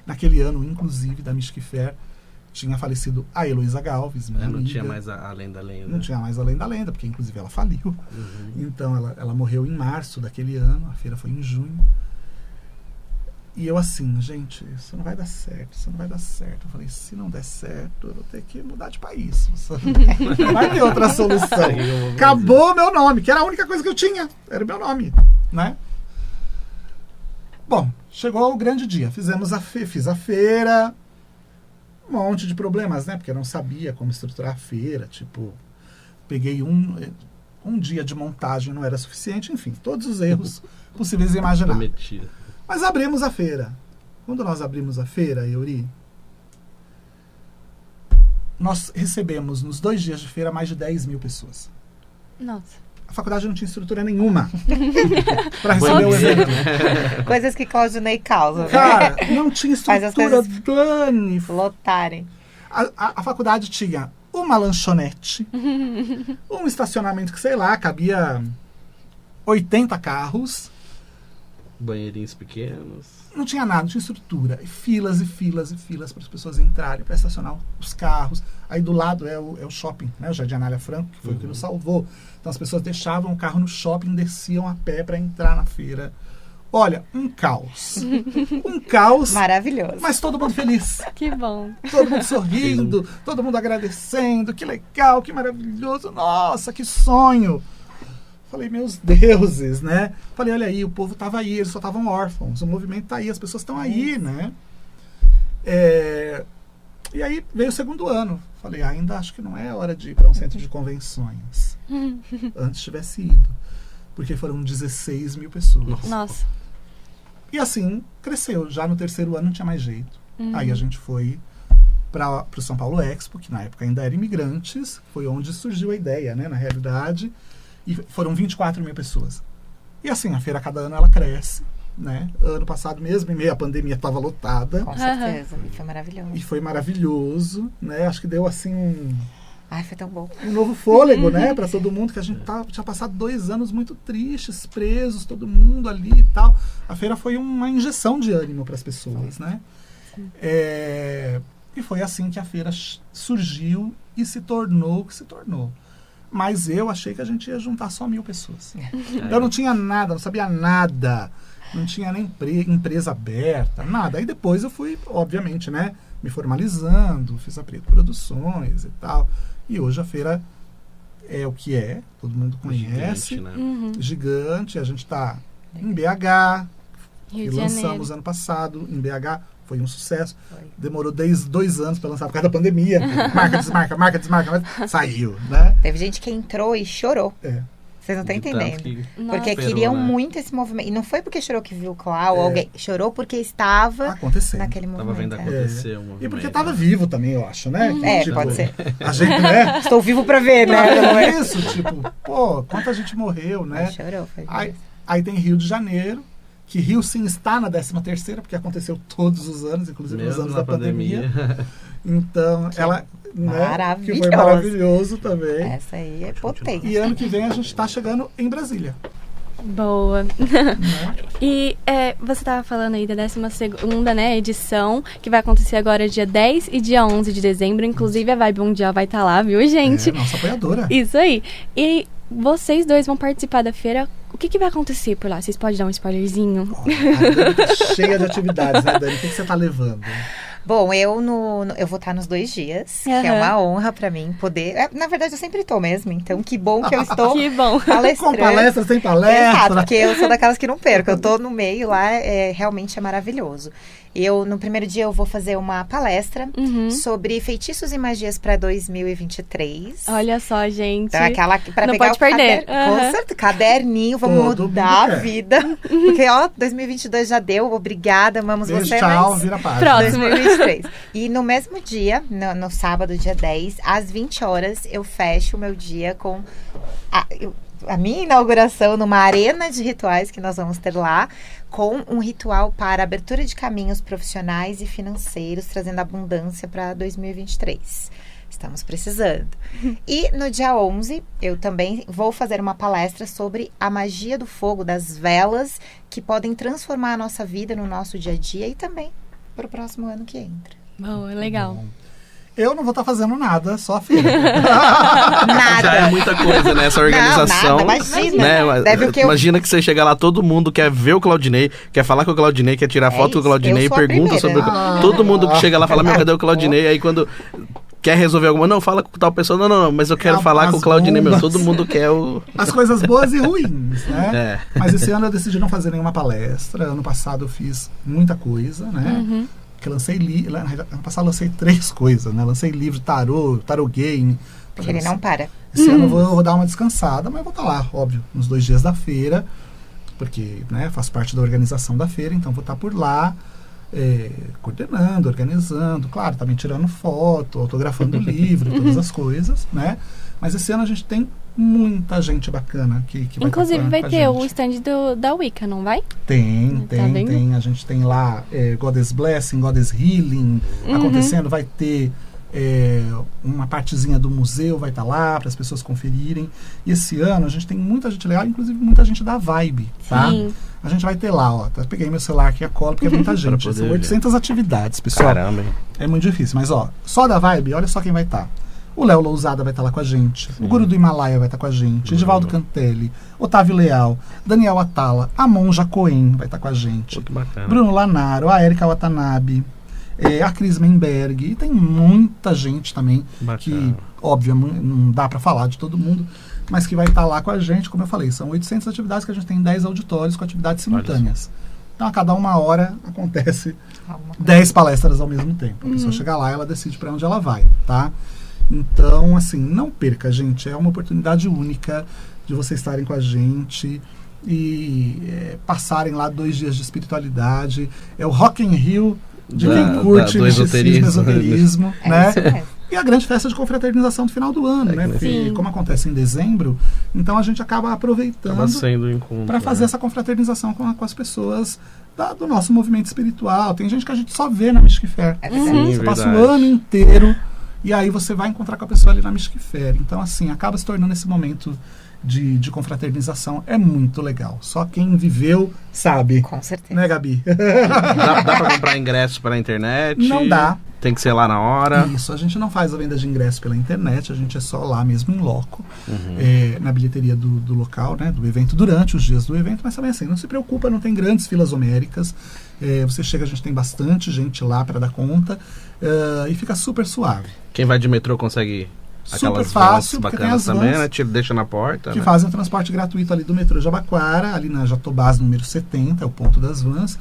Naquele ano, inclusive, da Mystic Fair, tinha falecido a Heloísa Galves, minha amiga. Não tinha mais Além da Lenda. Não tinha mais Além da Lenda, porque inclusive ela faliu. Então ela morreu em março daquele ano, a feira foi em junho. E eu assim, gente, isso não vai dar certo, isso não vai dar certo. Eu falei, se não der certo, eu vou ter que mudar de país. Não vai ter outra solução. Acabou o meu nome, que era a única coisa que eu tinha. Era o meu nome, né? Bom, chegou o grande dia. Fiz a feira. Um monte de problemas, né? Porque eu não sabia como estruturar a feira. Tipo, peguei um dia de montagem, não era suficiente. Enfim, todos os erros possíveis e imagináveis. Mas abrimos a feira. Quando nós abrimos a feira, Euri, nós recebemos nos 2 dias de feira mais de 10.000 pessoas. Nossa. A faculdade não tinha estrutura nenhuma para receber o evento. Coisas que Claudinei causa. Cara, não tinha Faz as estrutura, coisas Dani. lotarem. A faculdade tinha uma lanchonete, um estacionamento que, sei lá, cabia 80 carros. Banheirinhos pequenos. Não tinha nada, não tinha estrutura. E filas e filas e filas para as pessoas entrarem, para estacionar os carros. Aí do lado é o shopping, né? O Jardim Anália Franco, que foi o que nos salvou. Então as pessoas deixavam o carro no shopping, desciam a pé para entrar na feira. Olha, um caos. Um caos. Maravilhoso. Mas todo mundo feliz. Que bom. Todo mundo sorrindo, todo mundo agradecendo. Que legal, que maravilhoso. Nossa, que sonho. Falei, meus deuses, né? Falei, olha aí, o povo estava aí, eles só estavam órfãos. O movimento está aí, as pessoas estão aí, né? E aí veio o segundo ano. Falei, ainda acho que não é hora de ir para um centro de convenções. Antes tivesse ido. Porque foram 16 mil pessoas. Nossa. E assim, cresceu. Já no terceiro ano não tinha mais jeito. Aí a gente foi para o São Paulo Expo, que na época ainda era Imigrantes. Foi onde surgiu a ideia, né? Na realidade. E foram 24 mil pessoas. E assim, a feira cada ano ela cresce. Né? Ano passado mesmo, em meio à pandemia, estava lotada. Com certeza. E foi maravilhoso. E foi maravilhoso, né? Acho que deu assim Ai, foi tão bom. um novo fôlego, né? Para todo mundo, que a gente tinha passado 2 anos muito tristes, presos, todo mundo ali e tal. A feira foi uma injeção de ânimo para as pessoas, né? E foi assim que a feira surgiu e se tornou o que se tornou. Mas eu achei que a gente ia juntar só 1.000 pessoas. Eu não tinha nada, não sabia nada. Não tinha nem empresa aberta, nada. Aí depois eu fui, obviamente, né, me formalizando, fiz a Preto Produções e tal. E hoje a feira é o que é, todo mundo conhece. Gigante, né? Gigante. A gente está em BH, Rio que de lançamos Janeiro. ano passado. Em BH foi um sucesso. Foi. Demorou 2 anos para lançar por causa da pandemia. Marca, desmarca, mas saiu, né? Teve gente que entrou e chorou. Vocês não estão De tanto entendendo. que Nossa. Porque Esperou, queriam né? muito esse movimento. E não foi porque chorou que viu o Clau ou alguém. Chorou porque estava Acontecendo. naquele Tava movimento. vendo acontecer um movimento. E porque tava vivo também, eu acho, né? Pode ser. A gente, né? Estou vivo pra ver, né? Não é isso, tipo, pô, quanta gente morreu, né? Chorou, foi. Aí tem Rio de Janeiro, que Rio sim está na 13ª, porque aconteceu todos os anos, inclusive nos Mesmo anos na da pandemia. pandemia. Então, ela, né, que maravilhoso. foi maravilhoso também. Essa aí é potente. E ano que vem a gente está chegando em Brasília. Boa. Né? E você estava falando aí da 12ª, né, edição, que vai acontecer agora dia 10 e dia 11 de dezembro. Inclusive a Vibe Mundial vai estar lá, viu, gente? Nossa apoiadora. Isso aí. E vocês dois vão participar da feira. O que vai acontecer por lá? Vocês podem dar um spoilerzinho? A Dani tá cheia de atividades, né, Dani? O que você tá levando? Bom, eu vou estar nos 2 dias, que é uma honra pra mim poder... na verdade, eu sempre tô mesmo, então que bom que eu estou Que bom. palestrando. Com palestra, sem palestra. Exato, porque eu sou daquelas que não perco, eu tô no meio lá, realmente é maravilhoso. No primeiro dia eu vou fazer uma palestra sobre feitiços e magias para 2023. Olha só, gente. Então, aquela pra não pegar pode perder. Com certeza, caderninho, vamos Todo mudar mundo a quer. vida. Porque, 2022 já deu, obrigada, amamos Beijo, você, tchau, mas... vira a página. Próximo. 2023. E no mesmo dia, no sábado, dia 10, às 20 horas, eu fecho o meu dia com a minha inauguração numa arena de rituais que nós vamos ter lá, com um ritual para abertura de caminhos profissionais e financeiros, trazendo abundância para 2023. Estamos precisando. E no dia 11, eu também vou fazer uma palestra sobre a magia do fogo, das velas, que podem transformar a nossa vida no nosso dia a dia e também para o próximo ano que entra. Boa, legal. Eu não vou estar fazendo nada, só a feira. Nada. Já é muita coisa, né? Essa organização. Não, nada, imagina. Né? Deve o que eu- Imagina que você chega lá, todo mundo quer ver o Claudinei, quer falar com o Claudinei, quer tirar foto com o isso, Claudinei, eu sou a pergunta sobre primeira. todo mundo que chega lá fala, meu, cadê o Claudinei? Aí quando quer resolver alguma, não, fala com tal pessoa, não, mas eu quero falar com o Claudinei, meu, todo mundo quer o... As coisas boas e ruins, né? É. Mas esse ano eu decidi não fazer nenhuma palestra. Ano passado eu fiz muita coisa, né? Que lancei ano passado eu lancei 3 coisas, né? Lancei livro, tarô game. Porque ele não para. Esse ano eu vou dar uma descansada, mas vou estar lá, óbvio, nos 2 dias da feira, porque, né, faço parte da organização da feira, então vou estar por lá, coordenando, organizando, claro, também tirando foto, autografando o livro, todas as coisas, né? Mas esse ano a gente tem muita gente bacana que vai Inclusive estar vai com a ter gente. o stand da Wicca, não vai? Tem. vendo? A gente tem lá Goddess Blessing, Goddess Healing acontecendo. Vai ter uma partezinha do museu, vai estar lá para as pessoas conferirem. E esse ano a gente tem muita gente legal, inclusive muita gente da Vibe, tá? Sim. A gente vai ter lá, ó. Peguei meu celular aqui a cola, porque é muita gente. poder São ver. 800 atividades, pessoal. Caramba, hein? É muito difícil, mas ó, só da Vibe, olha só quem vai estar. O Léo Lousada vai estar lá com a gente. O Guru do Himalaia vai estar com a gente. Edivaldo Cantelli, Otávio Leal, Daniel Atala, a Monja Coen vai estar com a gente. Pô, que bacana. Bruno Lanaro, a Erika Watanabe, a Cris Menberg. E tem muita gente também Bacana. que, óbvio, não dá para falar de todo mundo, mas que vai estar lá com a gente. Como eu falei, são 800 atividades que a gente tem em 10 auditórios com atividades simultâneas. Então, a cada 1 hora acontece 10 palestras ao mesmo tempo. A pessoa chega lá e ela decide para onde ela vai, tá? Então, assim, não perca, gente. É uma oportunidade única de vocês estarem com a gente e passarem lá 2 dias de espiritualidade. É o Rock in Rio de quem curte do esoterismo, né? Isso mesmo. E a grande festa de confraternização do final do ano, né? Porque como acontece em dezembro, então a gente acaba aproveitando sendo um encontro, para fazer essa confraternização com as pessoas do nosso movimento espiritual. Tem gente que a gente só vê na Mystic Fair. Você passa o ano inteiro e aí você vai encontrar com a pessoa ali na Mystic Fair. Então, assim, acaba se tornando esse momento de confraternização. É muito legal. Só quem viveu sabe. Com certeza. Né, Gabi? Dá pra comprar ingresso pela internet? Não dá. Tem que ser lá na hora? Isso, a gente não faz a venda de ingresso pela internet, a gente é só lá mesmo em loco, na bilheteria do local, né, do evento, durante os dias do evento, mas também assim, não se preocupa, não tem grandes filas homéricas, você chega, a gente tem bastante gente lá para dar conta, e fica super suave. Quem vai de metrô consegue aquelas super fácil, vans porque tem bacanas as também, vans né? Deixa na porta, que né? fazem o transporte gratuito ali do metrô Jabaquara, ali na Jatobás número 70, é o ponto das vans,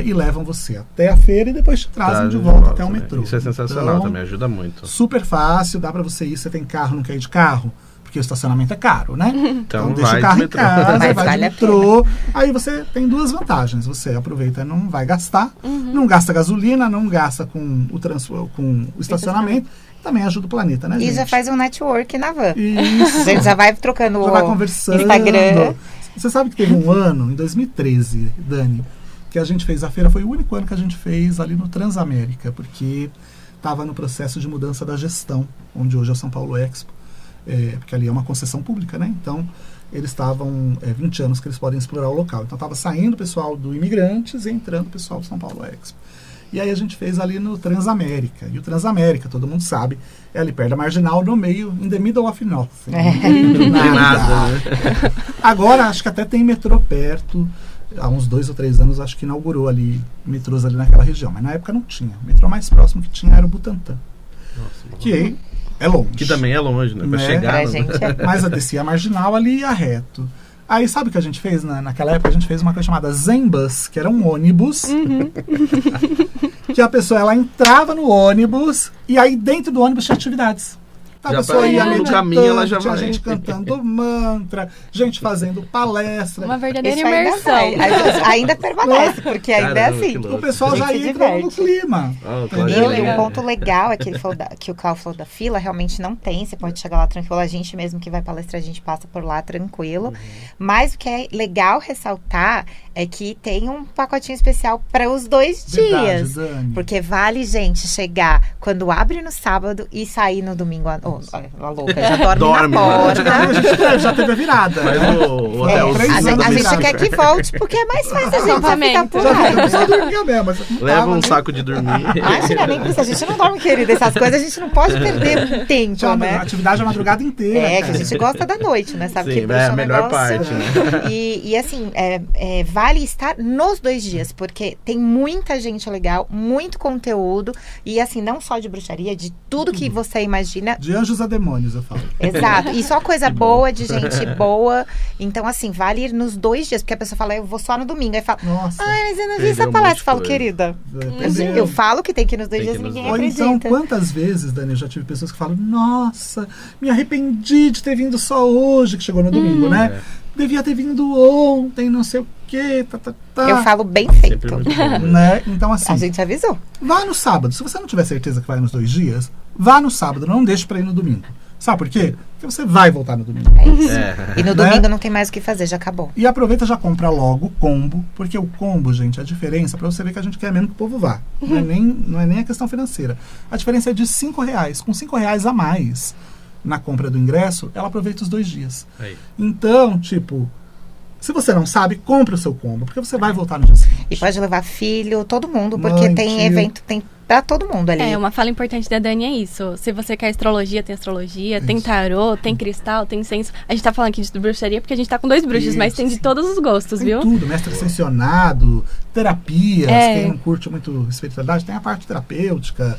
e levam você até a feira e depois te trazem de volta até o metrô. Isso é sensacional, então, também ajuda muito. Super fácil, dá pra você ir, você tem carro, não quer ir de carro, porque o estacionamento é caro, né? Então deixa vai o carro de em metrô. casa, Mas vai vale de a metrô, aí você tem 2 vantagens, você aproveita e não vai gastar, não gasta gasolina, não gasta com o estacionamento, também ajuda o planeta, né, gente? E já faz um network na van. Isso. A gente já vai trocando Já vai conversando. Instagram. Você sabe que teve um ano, em 2013, Dani, que a gente fez a feira, foi o único ano que a gente fez ali no Transamérica, porque estava no processo de mudança da gestão, onde hoje é o São Paulo Expo, porque ali é uma concessão pública, né? Então, eles estavam 20 anos que eles podem explorar o local. Então, estava saindo o pessoal do Imigrantes e entrando o pessoal do São Paulo Expo. E aí a gente fez ali no Transamérica. E o Transamérica, todo mundo sabe, é ali perto da Marginal, no meio, in the middle of nothing. Não tem nada, né? Agora, acho que até tem metrô perto. Há uns 2 ou 3 anos, acho que inaugurou ali metrôs ali naquela região. Mas na época não tinha. O metrô mais próximo que tinha era o Butantã. Nossa, que é longe. Que também é longe, né? Pra Né? chegar. Pra né? gente é. Mas eu descia a Marginal ali e ia reto. Aí sabe o que a gente fez? Naquela época a gente fez uma coisa chamada Zenbus, que era um ônibus. Que a pessoa, ela entrava no ônibus e aí dentro do ônibus tinha atividades. A Já pessoa ia no meditando, caminho ela já tinha vai. gente cantando mantra, gente fazendo palestra. Uma verdadeira Isso ainda imersão. vai. Ainda permanece, porque ainda é Caramba, assim. que louco. O pessoal A gente já se ia entrando no diverte. clima. Ah, Entendeu? E legal. um ponto legal é que, ele falou que o Cláudio falou da fila, realmente não tem, você pode chegar lá tranquilo, a gente mesmo que vai palestrar, a gente passa por lá tranquilo, mas o que é legal ressaltar é que tem um pacotinho especial para os 2 Verdade, dias, Dani. porque vale, gente, chegar quando abre no sábado e sair no domingo, olha, a louca, já dorme na A porta. gente já teve a virada. Mas né? o hotel três A anos gente, da a gente virada. quer que volte, porque é mais fácil a gente só ficar Acampamento. por Já lá. só dormia mesmo. Mas não Leva tava, um né? saco de dormir. Imagina, nem precisa, a gente não dorme, querida, essas coisas a gente não pode perder tempo, Tinha uma né? atividade a madrugada inteira. É, que a cara. gente gosta da noite, né? Sabe Sim, que bruxa é a um melhor negócio- parte, né? E assim, vale estar nos 2 dias, porque tem muita gente legal, muito conteúdo, e assim, não só de bruxaria, de tudo que você imagina. De anjos a demônios, eu falo. Exato. E só coisa boa, de gente boa. Então, assim, vale ir nos 2 dias, porque a pessoa fala, eu vou só no domingo. Aí fala, Nossa. ai, mas eu não vi Perdeu essa um monte palestra. de Eu falo, coisa. querida, Entendeu? eu falo que tem que ir nos 2 Tem dias que e ir nos ninguém Ou acredita. então, quantas vezes, Dani, eu já tive pessoas que falam, nossa, me arrependi de ter vindo só hoje, que chegou no domingo, né? Devia ter vindo ontem, não sei o quê, Eu falo bem Sempre feito. muito bom, né? Né? Então, assim, A gente avisou. vá no sábado. Se você não tiver certeza que vai nos 2 dias, vá no sábado, não deixe pra ir no domingo. Sabe por quê? Porque você vai voltar no domingo. É isso. É. E no Né? domingo não tem mais o que fazer, já acabou. E aproveita, já compra logo o combo, porque o combo, gente, a diferença, pra você ver que a gente quer mesmo que o povo vá. Não é nem a questão financeira. A diferença é de R$5. Com R$5 a mais na compra do ingresso, ela aproveita os 2 dias. Aí. Então, tipo, se você não sabe, compre o seu combo, porque você vai voltar no dia seguinte. E pode levar filho, todo mundo, porque Mãe, tem tio. evento, tem pra todo mundo ali. Uma fala importante da Dani é isso. Se você quer astrologia, tem astrologia, tem Isso. tarô, tem cristal, tem incenso. A gente tá falando aqui de bruxaria porque a gente tá com 2 bruxos, mas Isso, tem de sim. todos os gostos, Tem viu? tudo, mestre ascensionado, terapias, É. quem não curte muito espiritualidade, tem a parte terapêutica,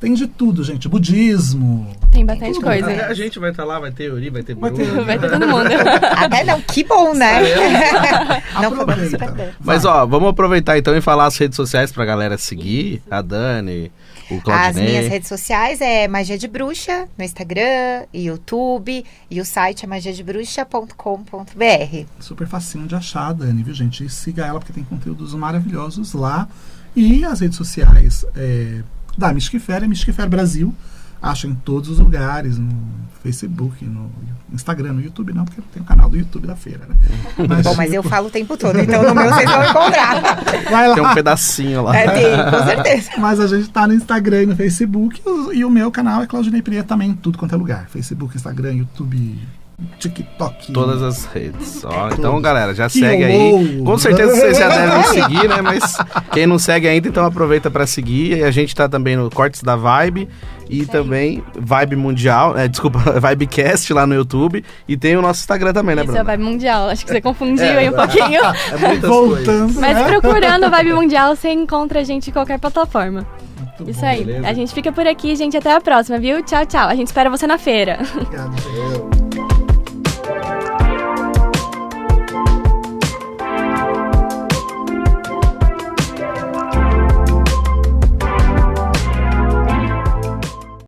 Tem de tudo, gente. Budismo. Tem bastante coisa. A gente vai estar lá, vai ter Yuri, vai ter Vai Bruno. ter- Vai ter todo mundo. Até não, que bom, né? Não, foi Aproveita. super bem. Mas ó, vamos aproveitar então e falar as redes sociais pra galera seguir. A Dani, o As Claudinei. minhas redes sociais é Magia de Bruxa, no Instagram, YouTube, e o site é magiadebruxa.com.br. Super facinho de achar, Dani, viu, gente? E siga ela porque tem conteúdos maravilhosos lá. E as redes sociais da Mystic Fair é Mystic Fair Brasil. Acha em todos os lugares, no Facebook, no Instagram, no YouTube não, porque tem o canal do YouTube da feira, né? Bom, mas eu falo o tempo todo, então no meu vocês vão encontrar. Vai lá. Tem um pedacinho lá. Tem, com certeza. Mas a gente tá no Instagram e no Facebook. E o meu canal é Claudinei Pereira também, em tudo quanto é lugar. Facebook, Instagram, YouTube, TikTok. Todas as redes. Ó, então, Todos. galera, já Que segue aí. horror! Com certeza vocês já devem seguir, né? Mas quem não segue ainda, então aproveita pra seguir. E a gente tá também no Cortes da Vibe e também Vibe Mundial, Vibecast lá no YouTube. E tem o nosso Instagram também, né, Isso é Bruno? o Vibe Mundial. Acho que você confundiu aí um pouquinho. É muitas coisas. Voltando, Mas né? procurando o Vibe Mundial, você encontra a gente em qualquer plataforma. Muito Isso bom, aí. beleza. A gente fica por aqui, gente. Até a próxima, viu? Tchau, tchau. A gente espera você na feira. Obrigado, gente.